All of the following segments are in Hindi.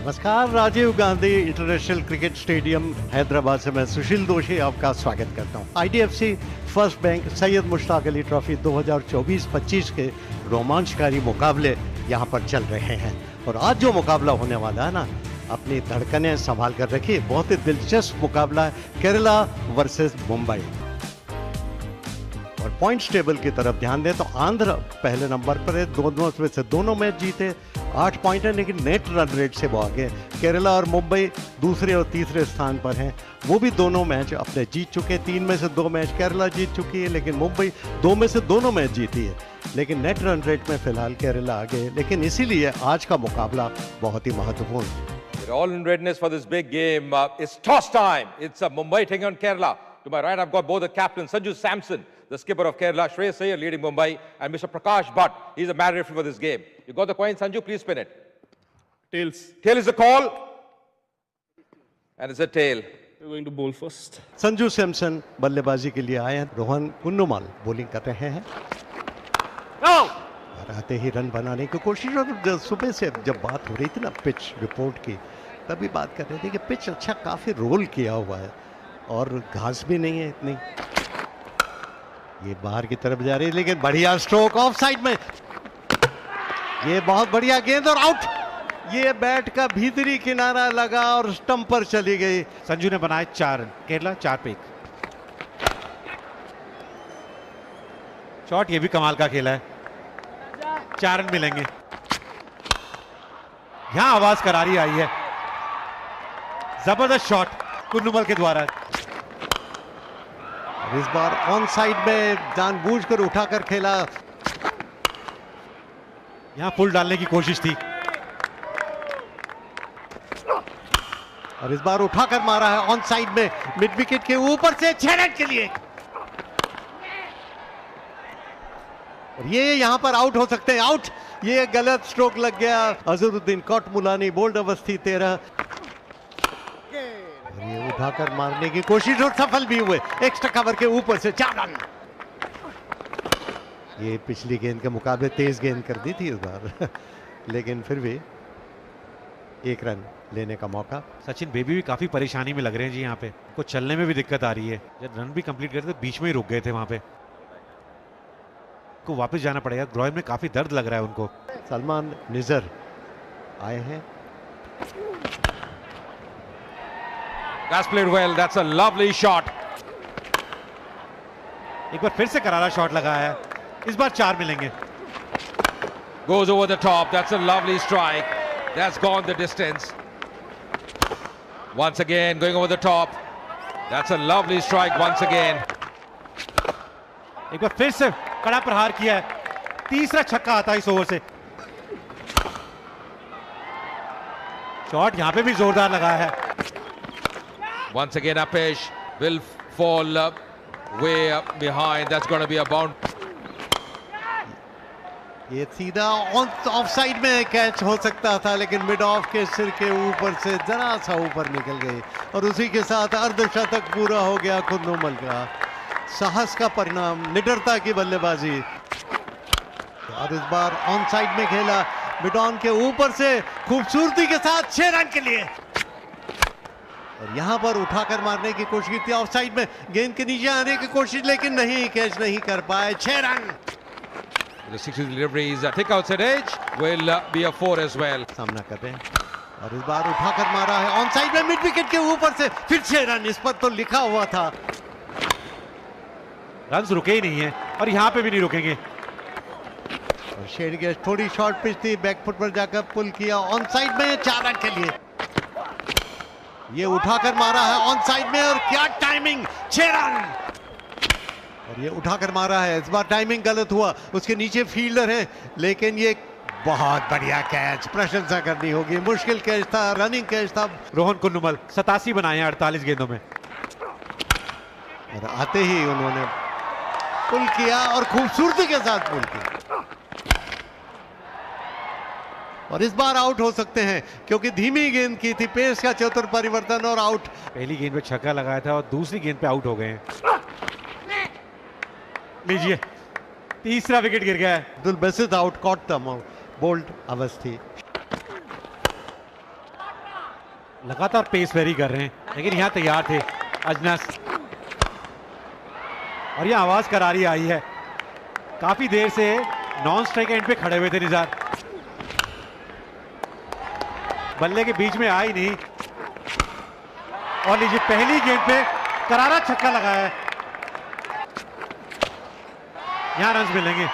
नमस्कार, Rajiv Gandhi international cricket stadium Hyderabad से मैं सुशील दोषी आपका स्वागत करता हूं। IDFC first bank Syed Mushtaq Ali trophy 2024-25 के रोमांचकारी मुकाबले यहां पर चल रहे हैं और आज जो मुकाबला होने वाला है ना, अपनी धड़कनें संभाल कर रखिए। बहुत ही दिलचस्प मुकाबला है, केरला वर्सेस मुंबई। और पॉइंट्स टेबल की तरफ ध्यान दें तो आंध्र पहले नंबर पर है, दोनों मैच जीते, 8 पॉइंट है, लेकिन नेट रन रेट से वो आगे। केरला और मुंबई दूसरे और तीसरे स्थान पर हैं, वो भी दोनों मैच अपने जीत चुके। 3 में से 2 मैच केरला जीत चुकी है, लेकिन मुंबई 2 में से दोनों मैच जीती है। लेकिन नेट रन रेट में फिलहाल केरला आगे, लेकिन इसीलिए आज का मुकाबला बहुत ही महत्वपूर्ण है। We're all in readiness for this big game. It's toss time. It's Mumbai taking on Kerala. To my right, I've got both the captains, Sanju Samson, the skipper of Kerala, Shreyas Iyer leading Mumbai, and Mr. Prakash Bhatt. He's a mad referee for this game. You got the coin, Sanju? Please spin it. Tails. Tail is the call. And it's a tail. We're going to bowl first. Sanju Samson बल्लेबाजी के लिए आए हैं, रोहन कुन्नुमल बॉलिंग कर रहे हैं। और आते ही रन बनाने की कोशिश। और सुबह से जब बात हो रही थी ना पिच रिपोर्ट की, तभी बात कर रहे थे कि पिच अच्छा काफी रोल किया हुआ है और घास भी नहीं है इतनी। ये बाहर की तरफ जा रही है, लेकिन बढ़िया स्ट्रोक ऑफ साइड में। ये बहुत बढ़िया गेंद और आउट। ये बैट का भीतरी किनारा लगा और स्टंप पर चली गई। संजू ने बनाए 4 रन, केरला 4 पे 1। शॉट ये भी कमाल का खेला है, 4 रन मिलेंगे। यहां आवाज करारी आई है, जबरदस्त शॉट कुन्नुमल के द्वारा। इस बार ऑन साइड में जानबूझकर उठाकर खेला। यहां पुल डालने की कोशिश थी और इस बार उठाकर मारा है ऑन साइड में, मिड विकेट के ऊपर से 6 रन के लिए। और ये यहां पर आउट हो सकते हैं, आउट। ये गलत स्ट्रोक लग गया। अजहरुद्दीन कोटमुलानी, बोल्ड अवस्थी 13। ये उठाकर मारने की कोशिश और सफल भी हुए, एक्स्ट्रा कवर के ऊपर से 4 रन। ये पिछली गेंद के मुकाबले तेज गेंद कर दी थी इस बार लेकिन फिर भी 1 रन लेने का मौका। सचिन बेबी भी काफी परेशानी में लग रहे हैं जी। यहाँ पे कुछ चलने में भी दिक्कत आ रही है। जब रन भी कंप्लीट करते थे बीच में ही रुक गए थे, वहां पे को वापस जाना पड़ेगा। ग्रोइन में काफी दर्द लग रहा है उनको। सलमान निजर आए हैं। That's played well. That's a lovely shot. एक बार फिर से करारा शॉट लगाया है, इस बार 4 मिलेंगे। Goes over the top. That's a lovely strike. That's gone the distance. Once again, going over the top. That's a lovely strike once again. एक बार फिर से कड़ा प्रहार किया है, तीसरा छक्का आता है इस ओवर से। शॉट यहां पे भी जोरदार लगाया है। Once again, Apesh will fall way up behind. That's going to be a bound. ये सीधा ऑफ साइड में कैच हो सकता था, लेकिन मिड ऑफ के सिर के ऊपर से जरा सा ऊपर निकल गई और उसी के साथ अर्धशतक पूरा हो गया कुन्नुमल का। साहस का परिणाम, निडरता की बल्लेबाजी। और इस बार ऑन साइड में खेला, मिड ऑन के ऊपर से खूबसूरती के साथ 6 रन के लिए। और यहां पर उठाकर मारने की कोशिश की, ऑफ साइड में गेंद के नीचे आने की कोशिश, लेकिन नहीं, कैच नहीं कर पाए। 6 run. The 60 deliveries, thick outside edge will be a 4 as well. सामना कर रहे हैं और इस बार उठाकर मारा है ऑन साइड में, मिड विकेट के ऊपर से फिर 6 रन। इस पर तो लिखा हुआ था। रन्स रुके ही नहीं है और यहां पे भी नहीं रुकेंगे। और शेड गेस थोड़ी शॉर्ट पिच थी, बैकफुट पर जाकर पुल किया ऑन साइड में 4 रन के लिए। ये उठाकर मारा है ऑन साइड में और क्या टाइमिंग, 6 रन। और ये उठाकर मारा है, इस बार टाइमिंग गलत हुआ, उसके नीचे फील्डर है, लेकिन ये बहुत बढ़िया कैच, प्रशंसा करनी होगी। मुश्किल कैच था, रनिंग कैच था। रोहन कुन्नुमल 87 बनाए हैं 48 गेंदों में। और आते ही उन्होंने पुल किया और खूबसूरती के साथ पुल किया। और इस बार आउट हो सकते हैं क्योंकि धीमी गेंद की थी, पेस का चतुर परिवर्तन और आउट। पहली गेंद पे छक्का लगाया था और दूसरी गेंद पे आउट हो गए हैं। लीजिए, तीसरा विकेट गिर गया है। Abdul Basit out, caught and bowled Awasthi. लगातार पेस वेरी कर रहे हैं, लेकिन यहाँ तैयार थे अजनस। और ये आवाज करारी आई है, काफी देर से नॉन स्ट्राइक एंड पे खड़े हुए थे निजार, बल्ले के बीच में आई नहीं। और लीजिए पहली गेंद पे करारा छक्का लगाया है, यहां रन्स मिलेंगे।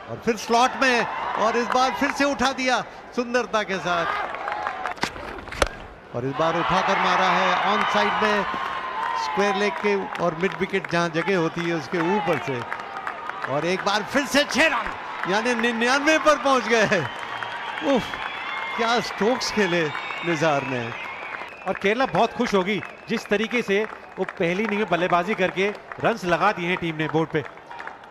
और फिर स्लॉट में, और इस बार फिर से उठा दिया सुंदरता के साथ, और इस बार उठाकर मारा है ऑन साइड में, स्क्वायर लेग के और मिड विकेट जहां जगह होती है उसके ऊपर से। और एक बार फिर से 6 रन, यानी 99 पर पहुंच गए। उफ, क्या स्ट्रोक्स खेले निजार ने। और केरला बहुत खुश होगी जिस तरीके से वो पहली इनिंग में बल्लेबाजी करके रन्स लगा दिए हैं टीम ने बोर्ड पे,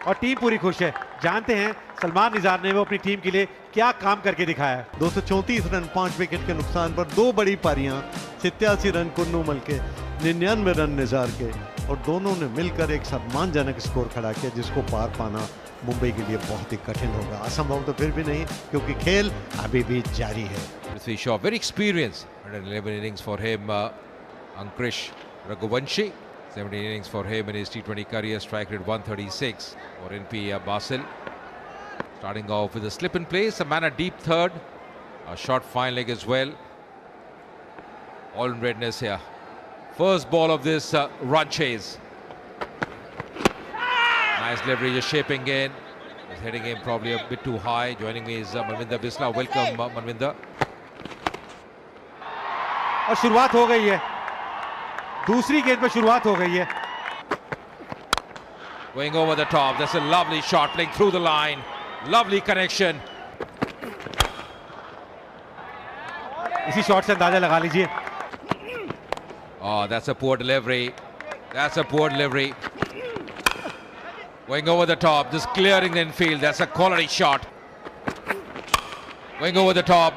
और टीम पूरी खुश है। जानते हैं सलमान निजार ने वो अपनी टीम के लिए क्या काम करके दिखाया है। 234 रन 5 विकेट के नुकसान पर 2 बड़ी पारियां, 87 रन कुन्नूमल के, 99 रन निजार के, और दोनों ने मिलकर एक सम्मानजनक स्कोर खड़ा किया जिसको पार पाना मुंबई के लिए बहुत ही कठिन होगा। असंभव तो फिर भी नहीं, क्योंकि खेल अभी भी जारी है। Prithvi Shaw, very experienced. 111 innings for him. Ankrish Raghuvanshi, 17 innings for him in his T20 career. Strike rate 136 for NP Basil. Starting off with a slip in place, a man at deep third, a short fine leg as well. All in readiness here. First ball of this run chase. Nice delivery, just shaping in. He's heading in probably a bit too high. Joining me is Manvinder Bisla. Welcome, Manvinder. और शुरुआत हो गई है, दूसरी गेंद पे शुरुआत हो गई है। Going over the top. That's a lovely shot playing through the line. Lovely connection. इसी शॉट से अंदाजा लगा लीजिए। Oh, that's a poor delivery. That's a poor delivery. Going over the top, just clearing the infield. That's a quality shot. Going over the top.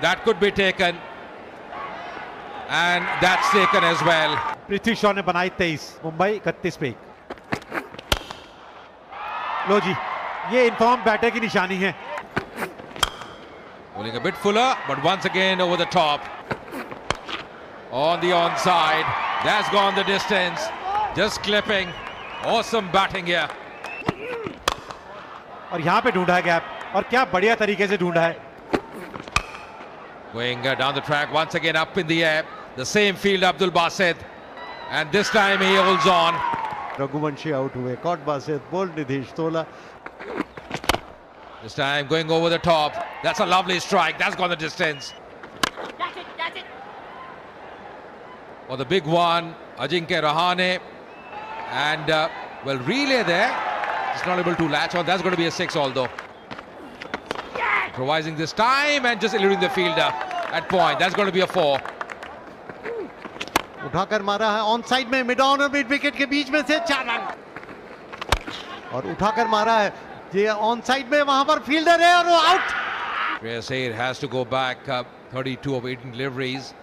That could be taken. And that's taken as well. Prithvi Shaw ने बनाई 23, मुंबई 31 पे 1। लो जी, ये इन्फॉर्म बैटर की निशानी है। Bowling a bit fuller, but once again over the top. On the onside. That's gone the distance. Just clipping. Awesome batting here. और यहाँ पे ढूंढा है गैप, और क्या बढ़िया तरीके से ढूंढा है। Going down the track once again up in the air. The same field Abdul Basit. And this time he holds on. Raghuvanshi out हुए, कॉट बासित, बोल्ड निधीश तोला। This time going over the top. That's a lovely strike. That's gone the distance. That's it. For the big one, Ajinkya Rahane. And, well, relay there. Just not able to latch on. That's going to be a 6 although. Improvising this time and just eluding the fielder at point. That's going to be a 4. उठाकर मारा है ऑन साइड में, मिड ऑन और मिड विकेट के बीच में से 4 रन, और उठाकर मारा है ये ऑन साइड में, वहां पर फील्डर है और वो out. Shreyas Iyer has to go back 32 of 18 deliveries.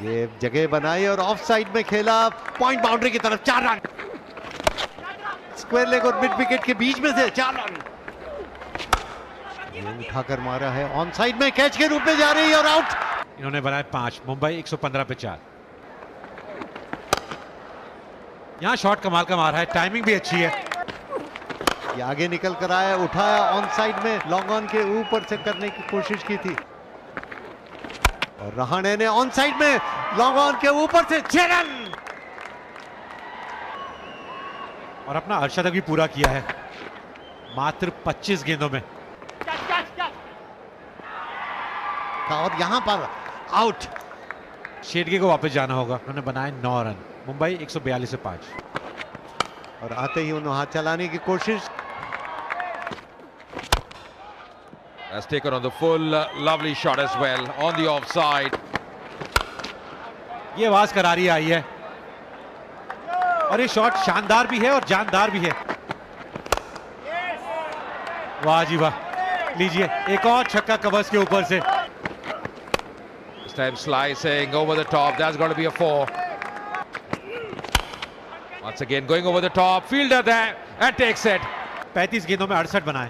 ये जगह बनाई और ऑफ साइड में खेला, पॉइंट बाउंड्री की तरफ 4 रन, स्क्वायर लेग और मिड विकेट के बीच में से 4 रन। ये उठाकर मारा है ऑन साइड में, कैच के रूप में जा रही है और आउट। इन्होंने बनाए 5, मुंबई 115 पे 4। यहाँ शॉट कमाल का मारा है, टाइमिंग भी अच्छी है। ये आगे निकल कर आया, उठाया ऑन साइड में, लॉन्ग ऑन के ऊपर से करने की कोशिश की थी, और रहाणे ने ऑन साइड में लॉन्ग ऑन के ऊपर से 6 रन, और अपना अर्धशतक भी पूरा किया है मात्र 25 गेंदों में। और यहां पर आउट। शेडगे को वापस जाना होगा। उन्होंने बनाए 9 रन, मुंबई 142 से 5। और आते ही उन्होंने हाथ चलाने की कोशिश। Has taken on the full, lovely shot as well on the offside. ये आवाज करारी आई है, और ये शॉट शानदार भी है और जानदार भी है। वाह जी वाह, लीजिए एक और छक्का कवर्स के ऊपर से। This time slicing over the top. That's going to be a 4. Once again going over the top. Fielder there and takes it. 35 गेंदों में 68 बनाए।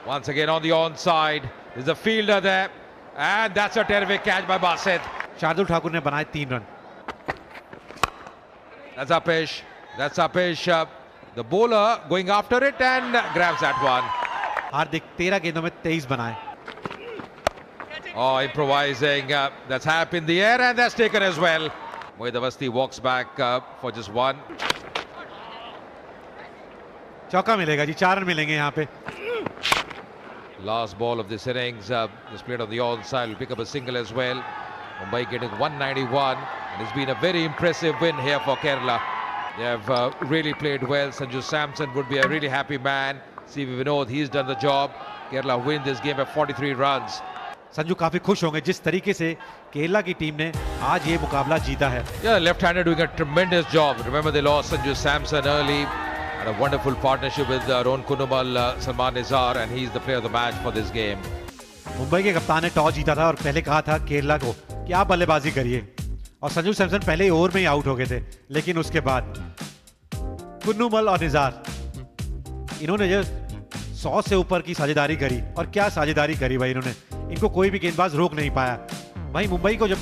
Once again on the onside. There's a fielder there. And that's a terrific catch by Basit. Shardul Thakur ने बनाए 3 run. That's Apish. The bowler going after it and grabs that one. हार्दिक 13 गेंदों में 23 बनाए। Oh, improvising. That's Hap in the air and that's taken as well. Mohid Awasthi walks back for just one. चौका मिलेगा जी, 4 रन मिलेंगे यहाँ पे। Last ball of this innings, this played on the onside, will pick up a single as well. Mumbai getting 191, and it's been a very impressive win here for Kerala. They have really played well. Sanju Samson would be a really happy man. CV Vinod, he's done the job. Kerala win this game by 43 runs. Sanju काफी खुश होंगे जिस तरीके से केरला की टीम ने आज ये मुकाबला जीता है। Yeah, left-hander doing a tremendous job. Remember they lost Sanju Samson early. And a wonderful partnership with Rohan Kunumal, Salman Nizar, and he's the player of the match for this game. Mumbai के कप्तान ने टॉस जीता था और पहले कहा था केरला को कि आप बल्लेबाजी करिए, और संजू सैमसन पहले ही ओवर में ही आउट हो गए थे। लेकिन उसके बाद कुन्नुमल और निजार इन्होंने जो 100 से ऊपर की साझेदारी करी, और क्या साझेदारी करी भाई इन्होंने, इनको कोई भी गेंदबाज रोक नहीं पाया। भाई मुंबई को जब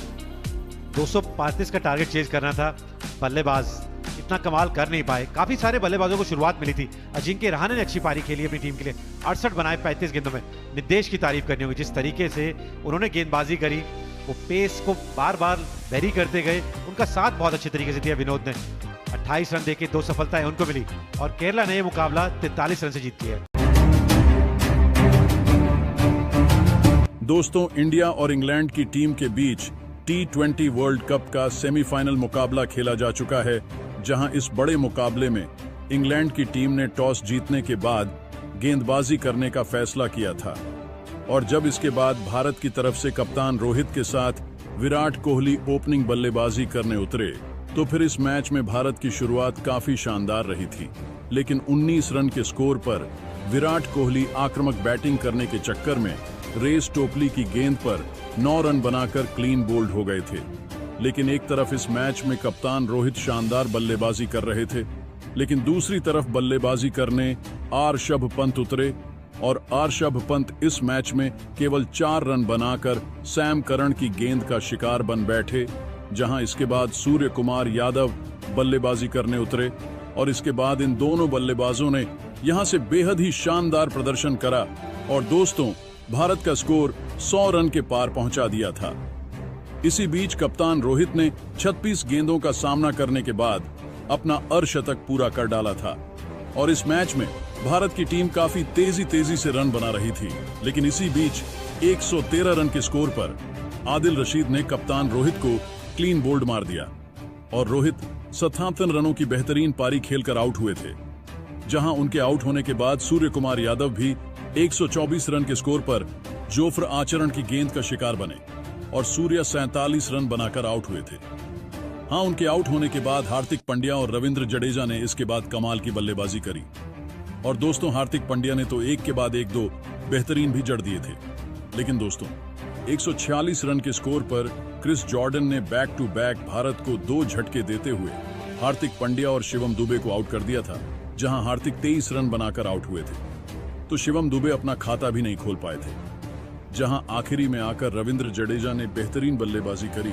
235 का टारगेट चेज करना था, बल्लेबाज इतना कमाल कर नहीं पाए। काफी सारे बल्लेबाजों को शुरुआत मिली थी। अजिंक्य रहाणे ने अच्छी पारी खेली अपनी टीम के लिए, 68 बनाए 35 गेंदों में। निर्देश की तारीफ करनी होगी जिस तरीके से उन्होंने गेंदबाजी करी, वो पेस को बार बार वेरी करते गए। उनका साथ बहुत अच्छे तरीके से दिया विनोद ने। 28 रन देके 2 सफलताएं उनको मिली, और केरला ने यह मुकाबला 43 रन से जीत लिया है। दोस्तों, इंडिया और इंग्लैंड की टीम के बीच T20 वर्ल्ड कप का सेमीफाइनल मुकाबला खेला जा चुका है, जहां इस बड़े मुकाबले में इंग्लैंड की टीम ने टॉस जीतने के बाद गेंदबाजी करने का फैसला किया था, और जब इसके बाद भारत की तरफ से कप्तान रोहित के साथ विराट कोहली ओपनिंग बल्लेबाजी करने उतरे, तो फिर इस मैच में भारत की शुरुआत काफी शानदार रही थी। लेकिन 19 रन के स्कोर पर विराट कोहली आक्रामक बैटिंग करने के चक्कर में रेस टोपली की गेंद पर 9 रन बनाकर क्लीन बोल्ड हो गए थे। लेकिन एक तरफ इस मैच में कप्तान रोहित शानदार बल्लेबाजी कर रहे थे, लेकिन दूसरी तरफ बल्लेबाजी करने ऋषभ पंत उतरे, और ऋषभ पंत इस मैच में केवल 4 रन बनाकर सैम करन की गेंद का शिकार बन बैठे। जहां इसके बाद सूर्य कुमार यादव बल्लेबाजी करने उतरे, और इसके बाद इन दोनों बल्लेबाजों ने यहां से बेहद ही शानदार प्रदर्शन करा, और दोस्तों भारत का स्कोर 100 रन के पार पहुंचा दिया था। इसी बीच कप्तान रोहित ने 36 गेंदों का सामना करने के बाद अपना अर्धशतक पूरा कर डाला था, और इस मैच में भारत की टीम काफी तेजी से रन बना रही थी। लेकिन इसी बीच 113 रन के स्कोर पर आदिल रशीद ने कप्तान रोहित को क्लीन बोल्ड मार दिया, और रोहित 57 रनों की बेहतरीन पारी खेलकर आउट हुए थे। जहां उनके आउट होने के बाद सूर्य कुमार यादव भी 124 रन के स्कोर पर जोफ्र आचरण की गेंद का शिकार बने, और सूर्य 47 रन बनाकर आउट हुए थे। हां, उनके आउट होने के बाद हार्दिक पांड्या और रविंद्र जडेजा ने इसके बाद कमाल की बल्लेबाजी करी, और दोस्तों हार्दिक पांड्या ने तो एक के बाद एक 2 बेहतरीन भी जड़ दिए थे। लेकिन दोस्तों 146 रन के स्कोर पर क्रिस जॉर्डन ने बैक टू बैक भारत को 2 झटके देते हुए हार्दिक पांड्या और शिवम दुबे को आउट कर दिया था, जहां हार्दिक 23 रन बनाकर आउट हुए थे। तो शिवम दुबे अपना खाता भी नहीं खोल पाए थे। जहां आखिरी में आकर रविंद्र जडेजा ने बेहतरीन बल्लेबाजी करी,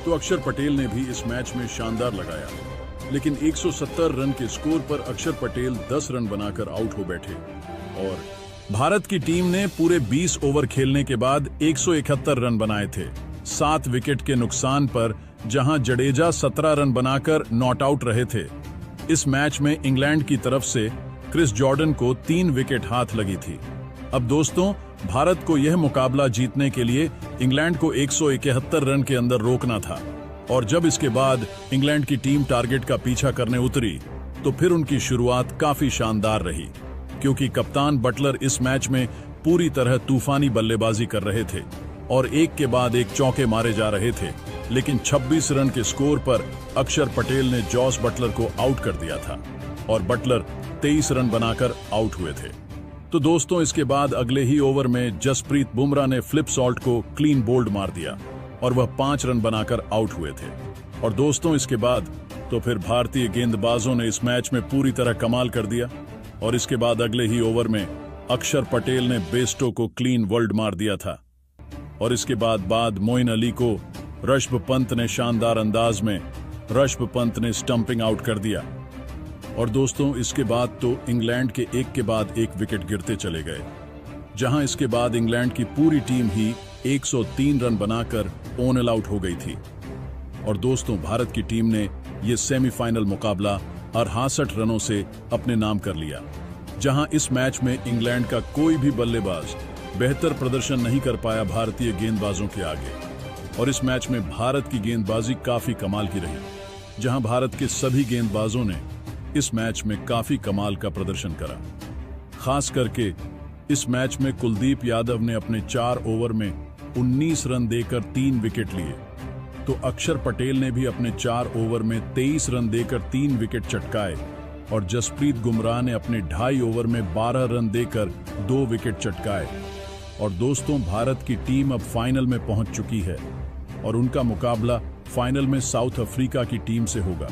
तो अक्षर पटेल ने भी इस मैच में शानदार लगाया। लेकिन 170 रन के स्कोर पर अक्षर पटेल 10 रन बनाकर आउट हो बैठे, और भारत की टीम ने पूरे 20 ओवर खेलने के बाद 171 रन बनाए थे 7 विकेट के नुकसान पर, जहां जडेजा 17 रन बनाकर नॉट आउट रहे थे। इस मैच में इंग्लैंड की तरफ से क्रिस जॉर्डन को 3 विकेट हाथ लगी थी। अब दोस्तों भारत को यह मुकाबला जीतने के लिए इंग्लैंड को 171 रन के अंदर रोकना था, और जब इसके बाद इंग्लैंड की टीम टारगेट का पीछा करने उतरी, तो फिर उनकी शुरुआत काफी शानदार रही, क्योंकि कप्तान बटलर इस मैच में पूरी तरह तूफानी बल्लेबाजी कर रहे थे, और एक के बाद एक चौके मारे जा रहे थे। लेकिन 26 रन के स्कोर पर अक्षर पटेल ने जॉस बटलर को आउट कर दिया था, और बटलर 23 रन बनाकर आउट हुए थे। तो दोस्तों इसके बाद अगले ही ओवर में जसप्रीत बुमराह ने फ्लिप सॉल्ट को क्लीन बोल्ड मार दिया, और वह 5 रन बनाकर आउट हुए थे। और दोस्तों इसके बाद तो फिर भारतीय गेंदबाजों ने इस मैच में पूरी तरह कमाल कर दिया, और इसके बाद अगले ही ओवर में अक्षर पटेल ने बेस्टो को क्लीन वर्ल्ड मार दिया था और इसके बाद मोइन अली को ऋषभ पंत ने शानदार अंदाज में ऋषभ पंत ने स्टंपिंग आउट कर दिया। और दोस्तों इसके बाद तो इंग्लैंड के एक के बाद एक विकेट गिरते चले गए, जहां इसके बाद इंग्लैंड की पूरी टीम ही 103 रन बनाकर ऑल आउट हो गई थी। और दोस्तों भारत की टीम ने यह सेमीफाइनल मुकाबला 68 रनों से अपने नाम कर लिया, जहां इस मैच में इंग्लैंड का कोई भी बल्लेबाज बेहतर प्रदर्शन नहीं कर पाया भारतीय गेंदबाजों के आगे। और इस मैच में भारत की गेंदबाजी काफी कमाल की रही, जहां भारत के सभी गेंदबाजों ने इस मैच में काफी कमाल का प्रदर्शन करा। खास करके इस मैच में कुलदीप यादव ने अपने 4 ओवर में 19 रन देकर 3 विकेट लिए, तो अक्षर पटेल ने भी अपने 4 ओवर में 23 रन देकर 3 विकेट चटकाए और जसप्रीत बुमराह ने अपने 2.5 ओवर में 12 रन देकर 2 विकेट चटकाए। और दोस्तों भारत की टीम अब फाइनल में पहुंच चुकी है और उनका मुकाबला फाइनल में साउथ अफ्रीका की टीम से होगा।